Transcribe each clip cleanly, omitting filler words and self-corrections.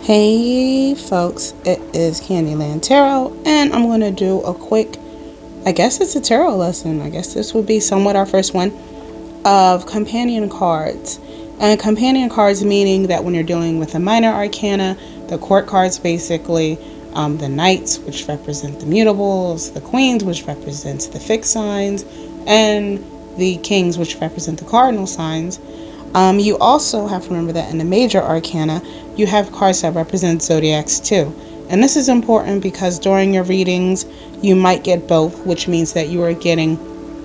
Hey folks, it is Candyland Tarot, and I'm going to do a quick, I guess it's a tarot lesson. I guess this would be somewhat our first one of companion cards. And companion cards meaning that when you're dealing with the minor arcana, the court cards basically, the knights, which represent the mutables, the queens, which represents the fixed signs, and the kings, which represent the cardinal signs. You also have to remember that in the major arcana, you have cards that represent zodiacs too. And this is important because during your readings, you might get both, which means that you are getting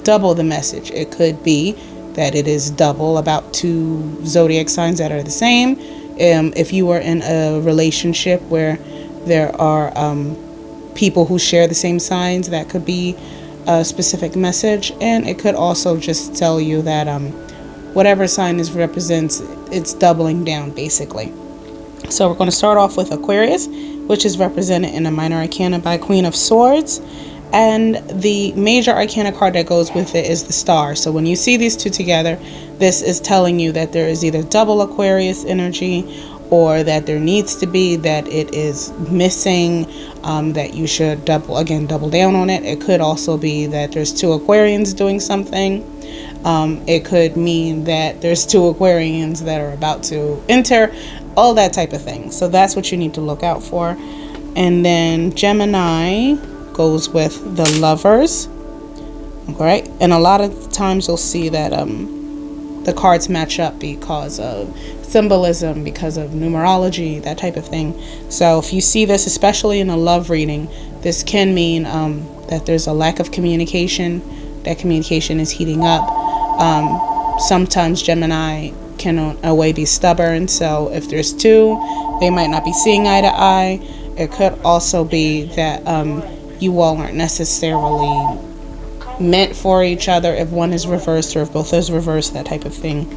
double the message. It could be that it is double about two zodiac signs that are the same. If you are in a relationship where there are people who share the same signs, that could be a specific message. And it could also just tell you that whatever sign this represents, it's doubling down basically. So we're going to start off with Aquarius, which is represented in the minor arcana by Queen of Swords, and the major arcana card that goes with it is the Star. So when you see these two together, this is telling you that there is either double Aquarius energy, or that there needs to be, that it is missing, that you should double down on it. It could also be that there's two Aquarians doing something. It could mean that there's two Aquarians that are about to enter, all that type of thing. So that's what you need to look out for. And then Gemini goes with the Lovers. Okay, and a lot of times you'll see that the cards match up because of symbolism, because of numerology, that type of thing. So if you see this, especially in a love reading, this can mean that there's a lack of communication, that communication is heating up. Sometimes Gemini can in a way be stubborn, so if there's two, they might not be seeing eye to eye. It could also be that you all aren't necessarily meant for each other if one is reversed, or if both is reversed, that type of thing.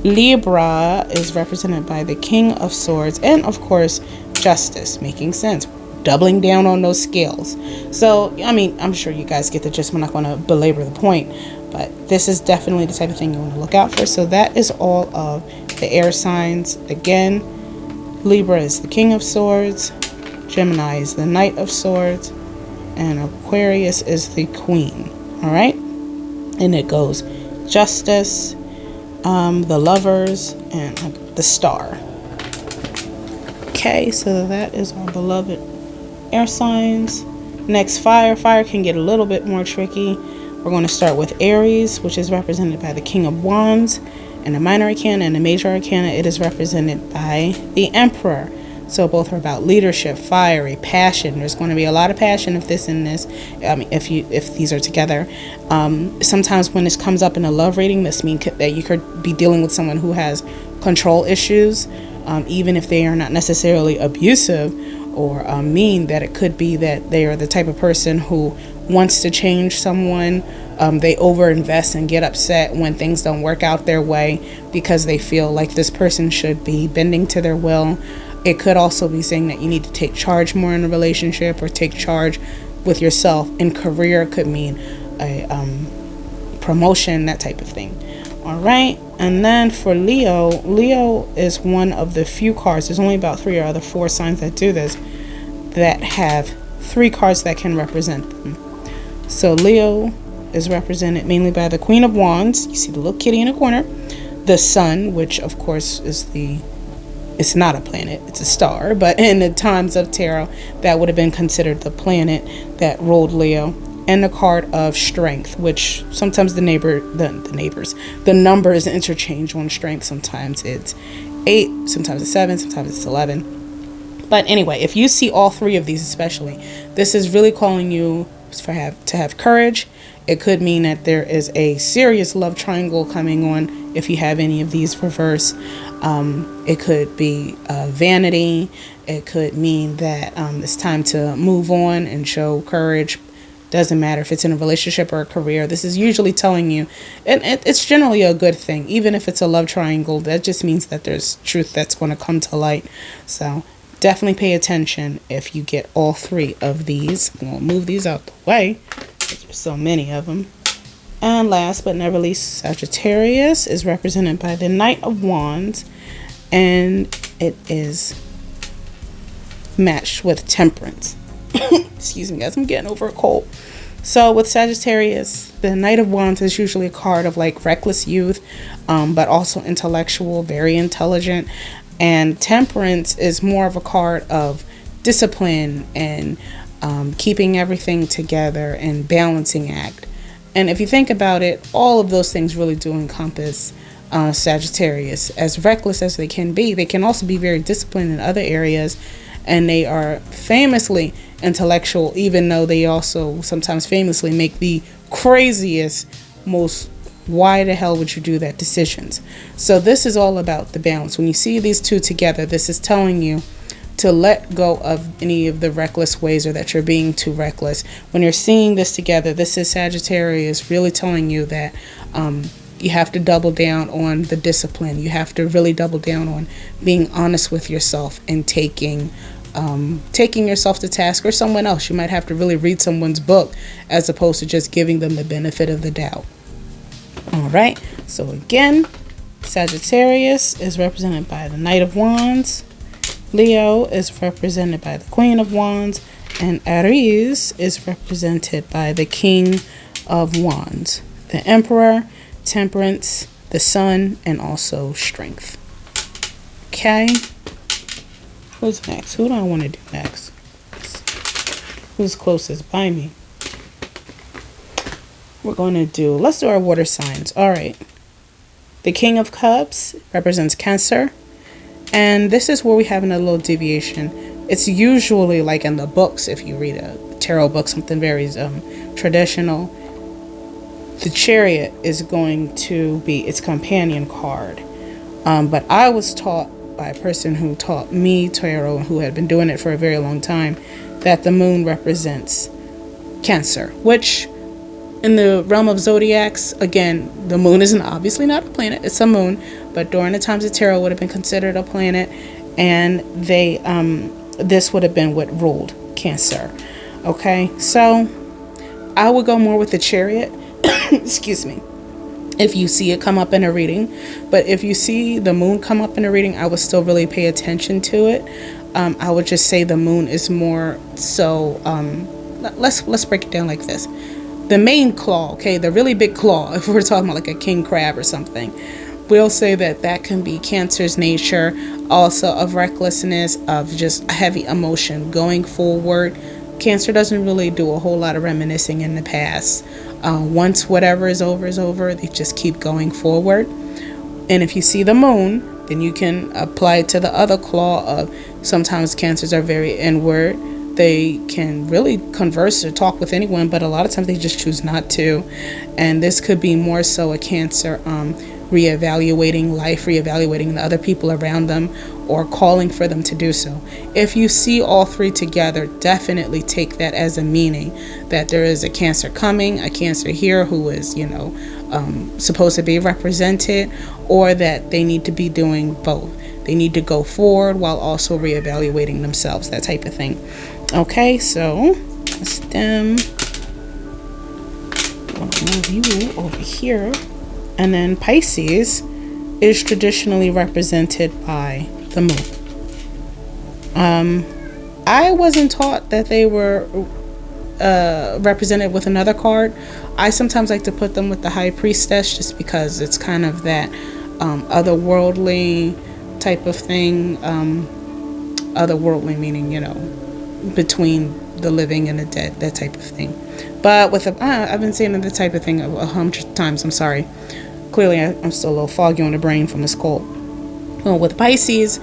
Libra is represented by the King of Swords, and of course Justice, making sense, doubling down on those scales. So I mean, I'm sure you guys get the gist. I'm not going to belabor the point, but this is definitely the type of thing you want to look out for. So that is all of the air signs. Again, Libra is the King of Swords, Gemini is the Knight of Swords, and Aquarius is the Queen. All right, and it goes Justice, the Lovers, and the Star. Okay, so that is our beloved air signs. Next, fire. Fire can get a little bit more tricky. We're going to start with Aries, which is represented by the King of Wands. In the minor arcana and the major arcana, it is represented by the Emperor. So both are about leadership, fiery, passion. There's going to be a lot of passion if this and this, if these are together. Sometimes when this comes up in a love reading, this means that you could be dealing with someone who has control issues, even if they are not necessarily abusive or mean. That it could be that they are the type of person who wants to change someone. They overinvest and get upset when things don't work out their way because they feel like this person should be bending to their will. It could also be saying that you need to take charge more in a relationship, or take charge with yourself. In career, it could mean a promotion, that type of thing. All right, and then for Leo, Leo is one of the few cards, there's only about 3 or other 4 signs that do this, that have 3 cards that can represent them. So Leo is represented mainly by the Queen of Wands. You see the little kitty in the corner. The Sun, which of course is it's not a planet, it's a star, but in the times of tarot, that would have been considered the planet that ruled Leo. And the card of Strength, which sometimes the numbers interchange on strength. Sometimes it's 8, sometimes it's 7, sometimes it's 11. But anyway, if you see all 3 of these especially, this is really calling you to have courage. It could mean that there is a serious love triangle coming on if you have any of these reverse. It could be vanity. It could mean that it's time to move on and show courage. Doesn't matter if it's in a relationship or a career. This is usually telling you, and it's generally a good thing. Even if it's a love triangle, that just means that there's truth that's going to come to light. So definitely pay attention if you get all 3 of these. We'll move these out the way. There's so many of them. And last but not least, Sagittarius is represented by the Knight of Wands, and it is matched with Temperance. Excuse me, guys, I'm getting over a cold. So with Sagittarius, the Knight of Wands is usually a card of like reckless youth, but also intellectual, very intelligent. And Temperance is more of a card of discipline and keeping everything together and balancing act. And if you think about it, all of those things really do encompass Sagittarius. As reckless as they can also be very disciplined in other areas. And they are famously intellectual, even though they also sometimes famously make the craziest, most why the hell would you do that decisions. So this is all about the balance. When you see these two together, this is telling you to let go of any of the reckless ways or that you're being too reckless. When you're seeing this together, this is Sagittarius really telling you that you have to double down on the discipline. You have to really double down on being honest with yourself and taking yourself to task, or someone else. You might have to really read someone's book as opposed to just giving them the benefit of the doubt. All right. So again, Sagittarius is represented by the Knight of Wands. Leo is represented by the Queen of Wands. And Aries is represented by the King of Wands. The Emperor, Temperance, the Sun, and also Strength. Okay. Who's next? Who do I want to do next? Who's closest by me? Let's do our water signs. All right. The King of Cups represents Cancer. And this is where we have a little deviation. It's usually like in the books, if you read a tarot book, something very traditional. The Chariot is going to be its companion card. But I was taught by a person who taught me tarot and who had been doing it for a very long time that the moon represents Cancer, which in the realm of zodiacs, again, the moon is obviously not a planet, it's a moon, but during the times of tarot would have been considered a planet, and this would have been what ruled Cancer. Okay, so I would go more with the Chariot. Excuse me. If you see it come up in a reading, but if you see the moon come up in a reading, I would still really pay attention to it. I would just say the moon is more so. Let's break it down like this. The main claw, okay, the really big claw, if we're talking about like a king crab or something, we'll say that can be Cancer's nature, also of recklessness, of just heavy emotion going forward. Cancer doesn't really do a whole lot of reminiscing in the past. Once whatever is over, they just keep going forward. And if you see the moon, then you can apply it to the other claw of sometimes Cancers are very inward. They can really converse or talk with anyone, but a lot of times they just choose not to. And this could be more so a Cancer reevaluating life, reevaluating the other people around them, or calling for them to do so. If you see all three together, definitely take that as a meaning that there is a Cancer coming, a Cancer here who is, supposed to be represented, or that they need to be doing both. They need to go forward while also reevaluating themselves, that type of thing. Okay, so that's them. I'm going to move you over here. And then Pisces is traditionally represented by the moon. I wasn't taught that they were represented with another card. I sometimes like to put them with the High Priestess just because it's kind of that otherworldly type of thing. Otherworldly meaning, between the living and the dead, that type of thing. But with I've been saying the type of thing 100 times, I'm sorry. Clearly, I'm still a little foggy on the brain from this cold. Well, with Pisces,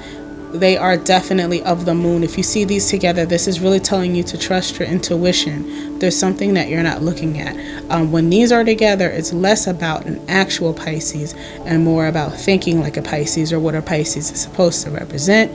they are definitely of the moon. If you see these together, this is really telling you to trust your intuition. There's something that you're not looking at. When these are together, it's less about an actual Pisces and more about thinking like a Pisces, or what a Pisces is supposed to represent.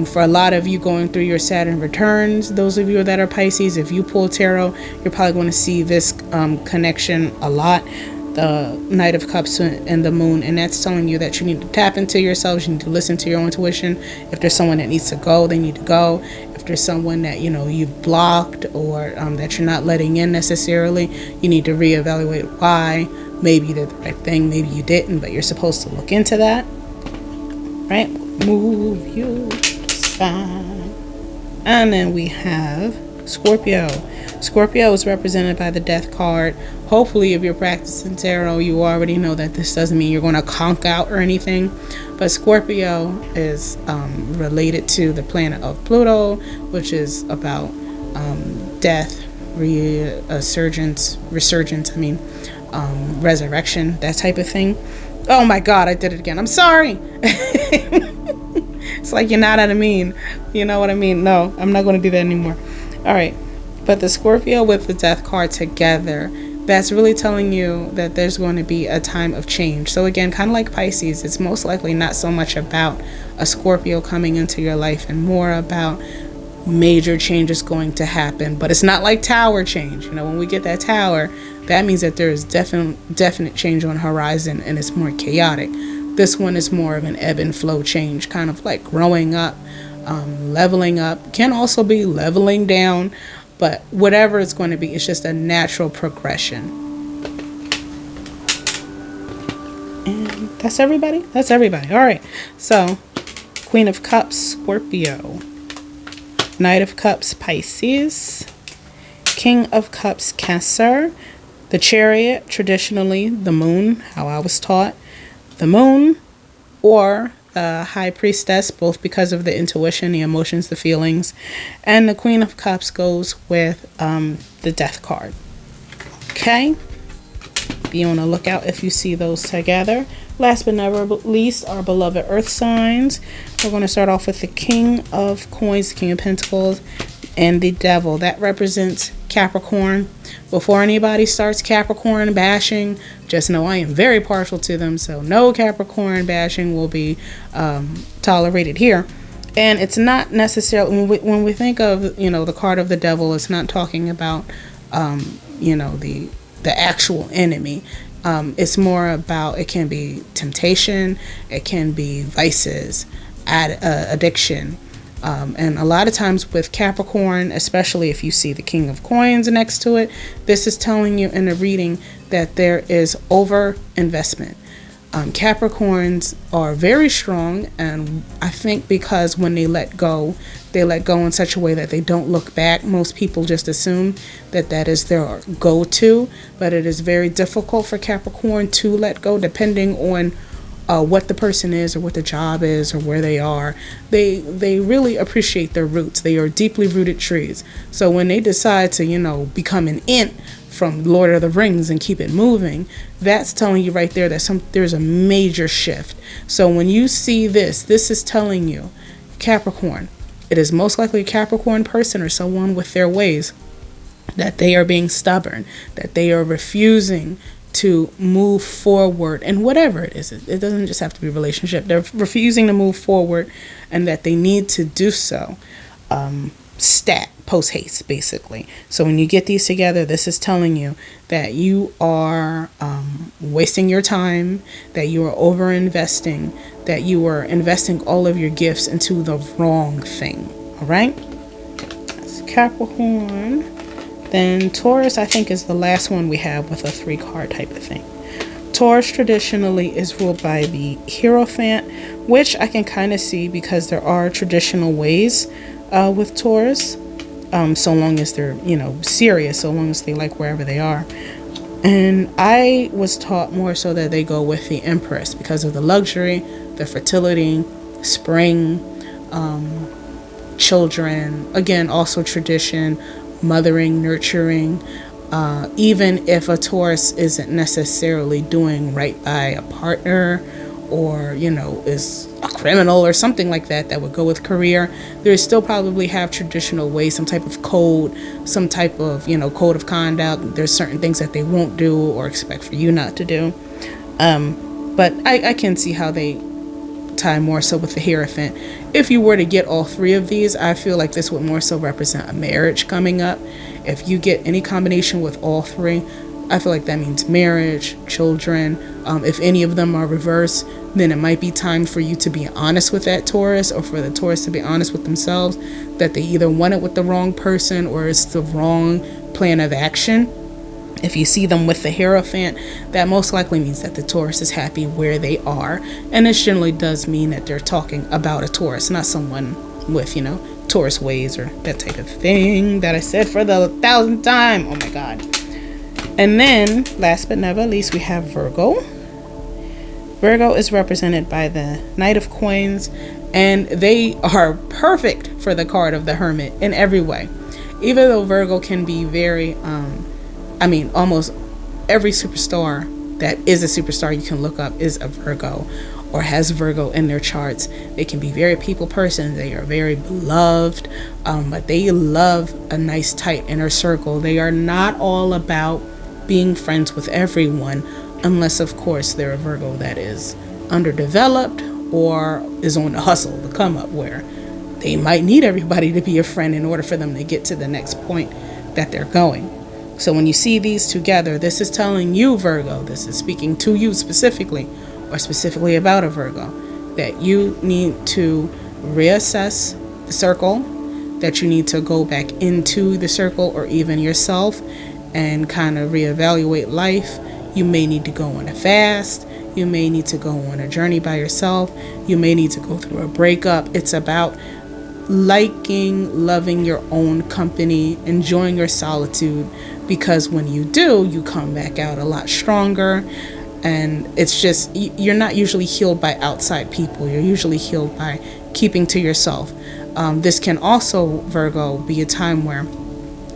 For a lot of you going through your Saturn returns, those of you that are Pisces, if you pull tarot, you're probably going to see this connection a lot. The Knight of Cups and the moon, and that's telling you that you need to tap into yourselves. You need to listen to your own intuition. If there's someone that needs to go, they need to go. If there's someone that you've blocked or that you're not letting in necessarily, you need to reevaluate why. Maybe you did the right thing, maybe you didn't, but you're supposed to look into that. Right? Move you to the side. And then we have Scorpio. Scorpio is represented by the Death card. Hopefully, if you're practicing tarot, you already know that this doesn't mean you're going to conk out or anything. But Scorpio is related to the planet of Pluto, which is about death, resurgence, resurrection, that type of thing. Oh my God, I did it again. I'm sorry. It's like you're not at a mean. You know what I mean? No, I'm not going to do that anymore. All right. But the Scorpio with the Death card together, that's really telling you that there's going to be a time of change. So again, kind of like Pisces, it's most likely not so much about a Scorpio coming into your life and more about major changes going to happen. But it's not like tower change. You know, when we get that tower, that means that there is definite change on the horizon and it's more chaotic. This one is more of an ebb and flow change, kind of like growing up, leveling up. Can also be leveling down. But whatever it's going to be, it's just a natural progression. And that's everybody? That's everybody. All right. So, Queen of Cups, Scorpio. Knight of Cups, Pisces. King of Cups, Cancer. The Chariot, traditionally the moon, how I was taught. The moon or the High Priestess, both because of the intuition, the emotions, the feelings. And the Queen of Cups goes with the Death card. Okay? Be on the lookout if you see those together. Last but never least, our beloved Earth signs. We're going to start off with the King of Coins, the King of Pentacles, and the Devil. That represents Capricorn. Before anybody starts Capricorn bashing, just know I am very partial to them, so no Capricorn bashing will be tolerated here. And it's not necessarily, when we think of, you know, the card of the Devil, it's not talking about you know, the actual enemy. It's more about, it can be temptation, it can be vices, addiction. And a lot of times with Capricorn, especially if you see the King of Coins next to it, this is telling you in a reading that there is over investment. Capricorns are very strong, and I think because when they let go in such a way that they don't look back. Most people just assume that that is their go-to, but it is very difficult for Capricorn to let go depending on what the person is or what the job is or where they are. They really appreciate their roots. They are deeply rooted trees. So when they decide to, you know, become an ant from Lord of the Rings and keep it moving, that's telling you right there that there's a major shift. So when you see this is telling you, Capricorn, it is most likely a Capricorn person or someone with their ways, that they are being stubborn, that they are refusing to move forward, and whatever it is, it doesn't just have to be a relationship. They're refusing to move forward, and that they need to do so post haste, basically. So when you get these together, this is telling you that you are wasting your time, that you are over investing, that you are investing all of your gifts into the wrong thing. All right, that's Capricorn. Then Taurus, I think, is the last one we have with a 3-card type of thing. Taurus traditionally is ruled by the Hierophant, which I can kind of see because there are traditional ways with Taurus, so long as they're, you know, serious, so long as they like wherever they are. And I was taught more so that they go with the Empress because of the luxury, the fertility, spring, children, again, also tradition, mothering, nurturing, even if a Taurus isn't necessarily doing right by a partner or, you know, is a criminal or something like that, that would go with career, they still probably have traditional ways, some type of code, some type of, you know, code of conduct. There's certain things that they won't do or expect for you not to do. But I can see how they tie more so with the Hierophant. If you were to get all 3 of these, I feel like this would more so represent a marriage coming up. If you get any combination with all 3, I feel like that means marriage, children. If any of them are reversed, then it might be time for you to be honest with that Taurus, or for the Taurus to be honest with themselves, that they either want it with the wrong person or it's the wrong plan of action. If you see them with the Hierophant, that most likely means that the Taurus is happy where they are. And this generally does mean that they're talking about a Taurus, not someone with, you know, Taurus ways, or that type of thing that I said for the 1,000th time. Oh my God. And then, last but never least, we have Virgo. Virgo is represented by the Knight of Coins, and they are perfect for the card of the Hermit in every way. Even though Virgo can be very, almost every superstar that is a superstar you can look up is a Virgo or has Virgo in their charts. They can be very people person. They are very beloved, but they love a nice tight inner circle. They are not all about being friends with everyone, unless of course they're a Virgo that is underdeveloped or is on the hustle, the come up, where they might need everybody to be a friend in order for them to get to the next point that they're going. So when you see these together, this is telling you, Virgo, this is speaking to you specifically, or specifically about a Virgo, that you need to reassess the circle, that you need to go back into the circle or even yourself and kind of reevaluate life. You may need to go on a fast. You may need to go on a journey by yourself. You may need to go through a breakup. It's about liking, loving your own company, enjoying your solitude, because when you do, you come back out a lot stronger. And it's just, you're not usually healed by outside people. You're usually healed by keeping to yourself. This can also, Virgo, be a time where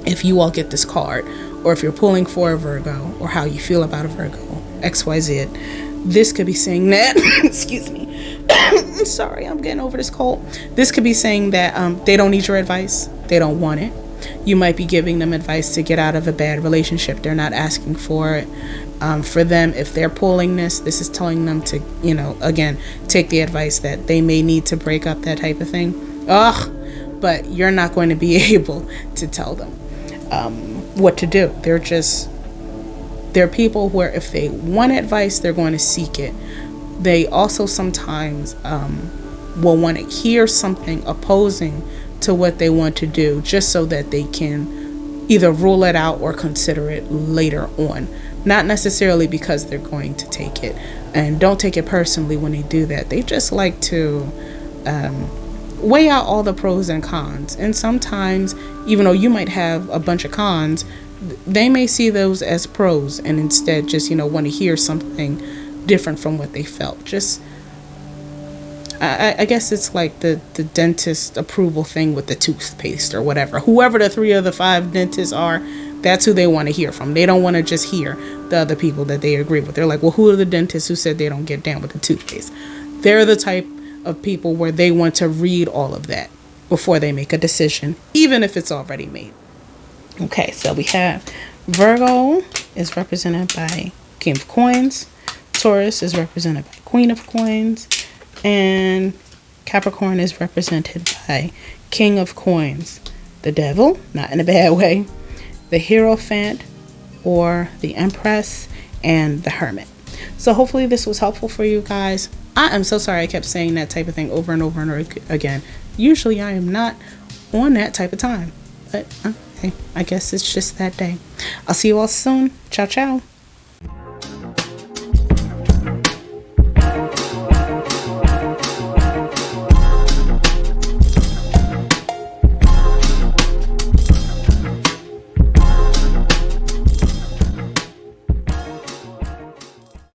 if you all get this card, or if you're pulling for a Virgo, or how you feel about a Virgo, XYZ, this could be saying that, excuse me, sorry, I'm getting over this cold. This could be saying that they don't need your advice. They don't want it. You might be giving them advice to get out of a bad relationship. They're not asking for it. For them, if they're pulling this is telling them to, again, take the advice that they may need to break up, that type of thing. But you're not going to be able to tell them what to do. They're people where if they want advice, they're going to seek it. They also sometimes will want to hear something opposing to what they want to do, just so that they can either rule it out or consider it later on. Not necessarily because they're going to take it. And don't take it personally when they do that. They just like to weigh out all the pros and cons. And sometimes, even though you might have a bunch of cons, they may see those as pros and instead just, want to hear something different from what they felt. Just, I guess it's like the dentist approval thing with the toothpaste or whatever. Whoever the 3 of the 5 dentists are, that's who they want to hear from. They don't want to just hear the other people that they agree with. They're like, well, who are the dentists who said they don't get down with the toothpaste? They're the type of people where they want to read all of that before they make a decision, even if it's already made. Okay, so we have Virgo is represented by King of Coins. Taurus is represented by Queen of Coins. And Capricorn is represented by King of Coins. The Devil, not in a bad way, the Hierophant, or the Empress, and the Hermit. So hopefully this was helpful for you guys. I am so sorry I kept saying that type of thing over and over and over again. Usually I am not on that type of time. But okay, I guess it's just that day. I'll see you all soon. Ciao, ciao.